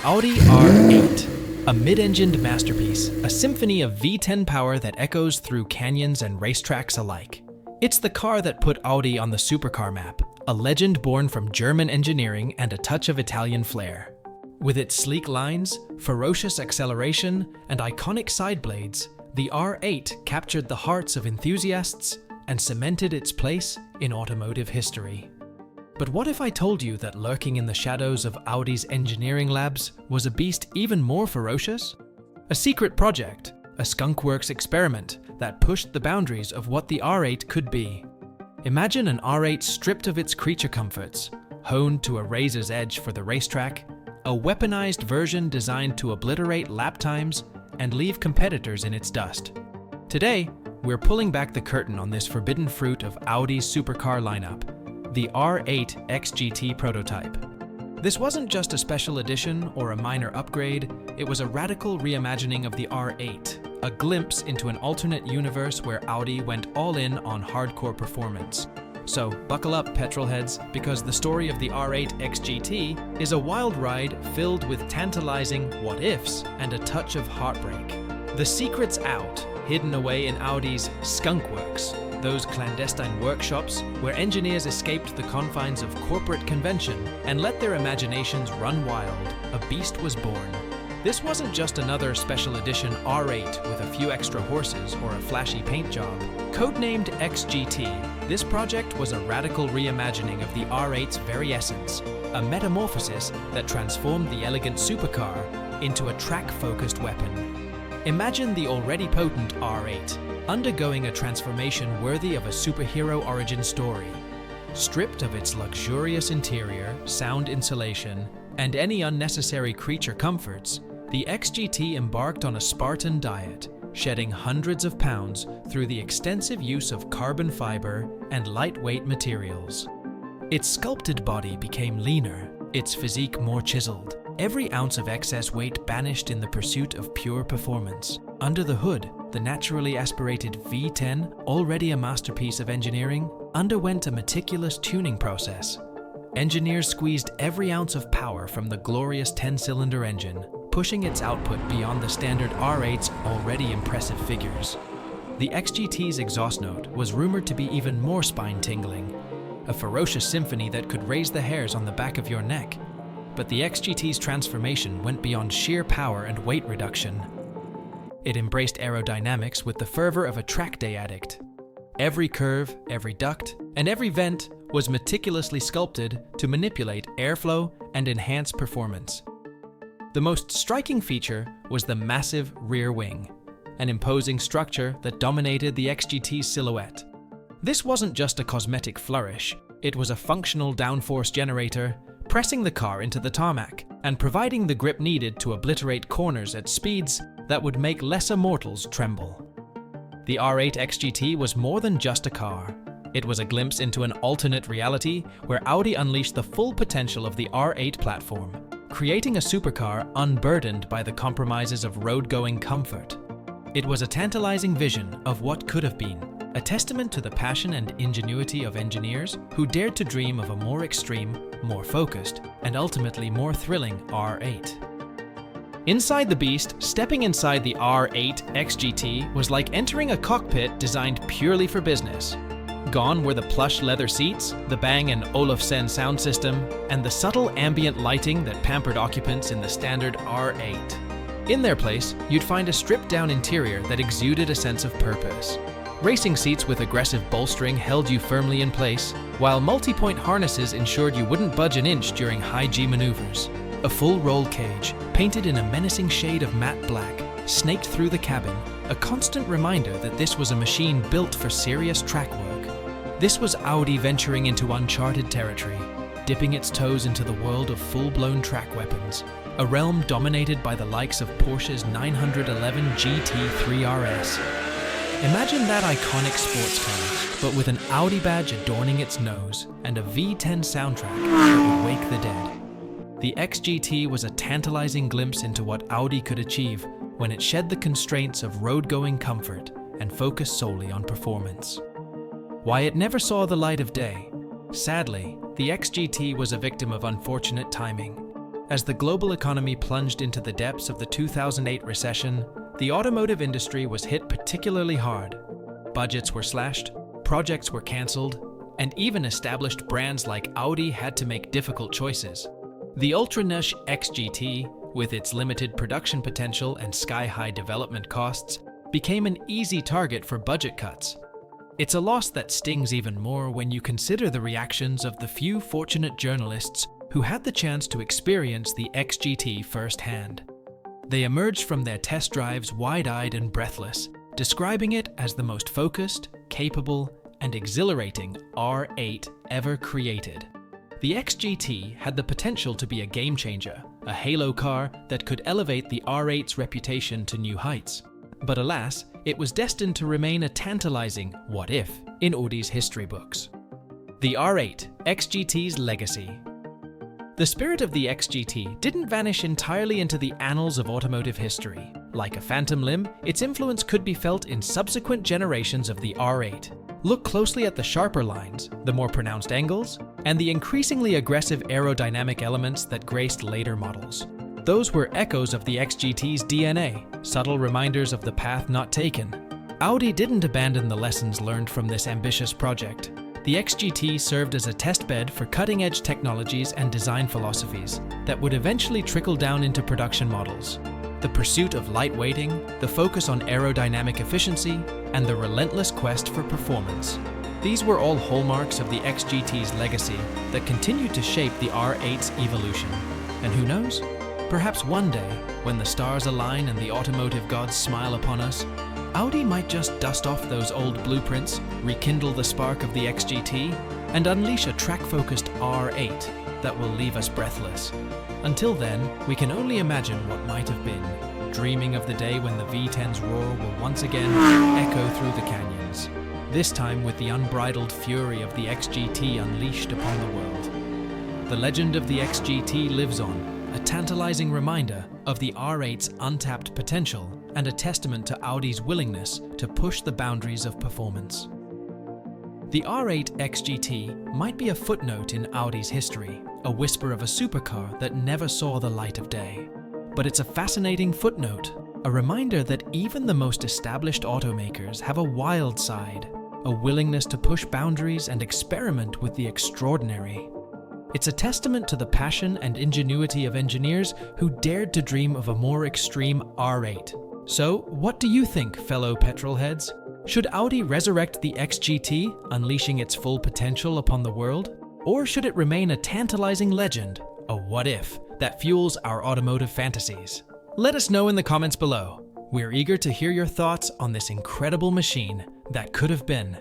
Audi R8, a mid-engined masterpiece, a symphony of V10 power that echoes through canyons and racetracks alike. It's the car that put Audi on the supercar map, a legend born from German engineering and a touch of Italian flair. With its sleek lines, ferocious acceleration, and iconic side blades, the R8 captured the hearts of enthusiasts and cemented its place in automotive history. But what if I told you that lurking in the shadows of Audi's engineering labs was a beast even more ferocious? A secret project, a skunkworks experiment that pushed the boundaries of what the R8 could be. Imagine an R8 stripped of its creature comforts, honed to a razor's edge for the racetrack, a weaponized version designed to obliterate lap times and leave competitors in its dust. Today, we're pulling back the curtain on this forbidden fruit of Audi's supercar lineup, the R8 XGT prototype. This wasn't just a special edition or a minor upgrade, it was a radical reimagining of the R8, a glimpse into an alternate universe where Audi went all in on hardcore performance. So buckle up, petrolheads, because the story of the R8 XGT is a wild ride filled with tantalizing what-ifs and a touch of heartbreak. The secret's out, hidden away in Audi's skunkworks, those clandestine workshops where engineers escaped the confines of corporate convention and let their imaginations run wild. A beast was born. This wasn't just another special edition R8 with a few extra horses or a flashy paint job. Codenamed XGT, this project was a radical reimagining of the R8's very essence, a metamorphosis that transformed the elegant supercar into a track-focused weapon. Imagine the already potent R8 undergoing a transformation worthy of a superhero origin story. Stripped of its luxurious interior, sound insulation, and any unnecessary creature comforts, the XGT embarked on a Spartan diet, shedding hundreds of pounds through the extensive use of carbon fiber and lightweight materials. Its sculpted body became leaner, its physique more chiseled, every ounce of excess weight banished in the pursuit of pure performance. Under the hood, the naturally aspirated V10, already a masterpiece of engineering, underwent a meticulous tuning process. Engineers squeezed every ounce of power from the glorious 10-cylinder engine, pushing its output beyond the standard R8's already impressive figures. The XGT's exhaust note was rumored to be even more spine-tingling, a ferocious symphony that could raise the hairs on the back of your neck. But the XGT's transformation went beyond sheer power and weight reduction. It embraced aerodynamics with the fervor of a track day addict. Every curve, every duct, and every vent was meticulously sculpted to manipulate airflow and enhance performance. The most striking feature was the massive rear wing, an imposing structure that dominated the XGT's silhouette. This wasn't just a cosmetic flourish, it was a functional downforce generator, pressing the car into the tarmac and providing the grip needed to obliterate corners at speeds that would make lesser mortals tremble. The R8 XGT was more than just a car. It was a glimpse into an alternate reality where Audi unleashed the full potential of the R8 platform, creating a supercar unburdened by the compromises of road-going comfort. It was a tantalizing vision of what could have been, a testament to the passion and ingenuity of engineers who dared to dream of a more extreme, more focused, and ultimately more thrilling R8. Inside the beast, stepping inside the R8 XGT was like entering a cockpit designed purely for business. Gone were the plush leather seats, the Bang & Olufsen sound system, and the subtle ambient lighting that pampered occupants in the standard R8. In their place, you'd find a stripped-down interior that exuded a sense of purpose. Racing seats with aggressive bolstering held you firmly in place, while multi-point harnesses ensured you wouldn't budge an inch during high-G maneuvers. A full roll cage, painted in a menacing shade of matte black, snaked through the cabin, a constant reminder that this was a machine built for serious track work. This was Audi venturing into uncharted territory, dipping its toes into the world of full-blown track weapons, a realm dominated by the likes of Porsche's 911 GT3 RS. Imagine that iconic sports car, but with an Audi badge adorning its nose and a V10 soundtrack that would wake the dead. The XGT was a tantalizing glimpse into what Audi could achieve when it shed the constraints of road-going comfort and focused solely on performance. Why it never saw the light of day? Sadly, the XGT was a victim of unfortunate timing. As the global economy plunged into the depths of the 2008 recession, the automotive industry was hit particularly hard. Budgets were slashed, projects were cancelled, and even established brands like Audi had to make difficult choices. The ultra-niche XGT, with its limited production potential and sky-high development costs, became an easy target for budget cuts. It's a loss that stings even more when you consider the reactions of the few fortunate journalists who had the chance to experience the XGT firsthand. They emerged from their test drives wide-eyed and breathless, describing it as the most focused, capable, and exhilarating R8 ever created. The XGT had the potential to be a game-changer, a halo car that could elevate the R8's reputation to new heights. But alas, it was destined to remain a tantalizing what-if in Audi's history books. The R8, XGT's legacy. The spirit of the XGT didn't vanish entirely into the annals of automotive history. Like a phantom limb, its influence could be felt in subsequent generations of the R8. Look closely at the sharper lines, the more pronounced angles, and the increasingly aggressive aerodynamic elements that graced later models. Those were echoes of the XGT's DNA, subtle reminders of the path not taken. Audi didn't abandon the lessons learned from this ambitious project. The XGT served as a testbed for cutting-edge technologies and design philosophies that would eventually trickle down into production models. The pursuit of lightweighting, the focus on aerodynamic efficiency, and the relentless quest for performance. These were all hallmarks of the XGT's legacy that continued to shape the R8's evolution. And who knows? Perhaps one day, when the stars align and the automotive gods smile upon us, Audi might just dust off those old blueprints, rekindle the spark of the XGT, and unleash a track-focused R8 that will leave us breathless. Until then, we can only imagine what might have been, dreaming of the day when the V10's roar will once again echo through the canyons, this time with the unbridled fury of the XGT unleashed upon the world. The legend of the XGT lives on, a tantalizing reminder of the R8's untapped potential and a testament to Audi's willingness to push the boundaries of performance. The R8 XGT might be a footnote in Audi's history, a whisper of a supercar that never saw the light of day. But it's a fascinating footnote, a reminder that even the most established automakers have a wild side, a willingness to push boundaries and experiment with the extraordinary. It's a testament to the passion and ingenuity of engineers who dared to dream of a more extreme R8. So, what do you think, fellow petrolheads? Should Audi resurrect the XGT, unleashing its full potential upon the world? Or should it remain a tantalizing legend, a what-if, that fuels our automotive fantasies? Let us know in the comments below. We're eager to hear your thoughts on this incredible machine that could have been.